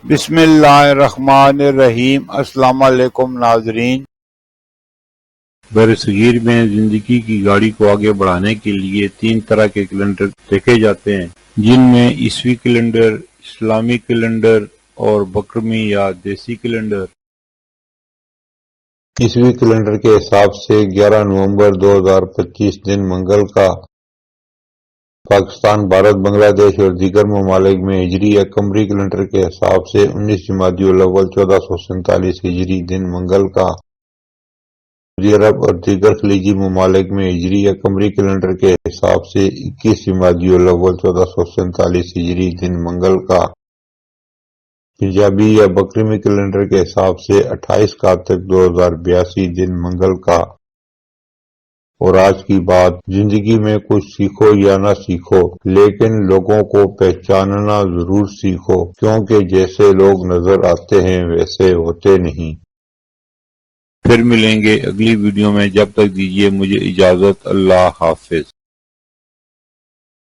بسم اللہ الرحمن الرحیم۔ السلام علیکم ناظرین۔ برصغیر میں زندگی کی گاڑی کو آگے بڑھانے کے لیے 3 طرح کے کیلنڈر دیکھے جاتے ہیں، جن میں عیسوی کیلنڈر، اسلامی کیلنڈر اور بکرمی یا دیسی کیلنڈر۔ عیسوی کیلنڈر کے حساب سے 11 نومبر 2025 دن منگل کا پاکستان، بھارت، بنگلہ دیش اور دیگر ممالک میں ہجری یا قمری کیلنڈر کے حساب سے 19 جمادی الاول 1447 ہجری دن منگل کا سعودی عرب اور دیگر خلیجی ممالک میں ہجری یا قمری کیلنڈر کے حساب سے 21 جمادی الاول 1447 ہجری دن منگل کا پنجابی یا بکرمی کیلنڈر کے حساب سے 28 کارتک 2082 دن منگل کا۔ اور آج کی بات، زندگی میں کچھ سیکھو یا نہ سیکھو، لیکن لوگوں کو پہچاننا ضرور سیکھو، کیونکہ جیسے لوگ نظر آتے ہیں ویسے ہوتے نہیں۔ پھر ملیں گے اگلی ویڈیو میں، جب تک دیجیے مجھے اجازت۔ اللہ حافظ۔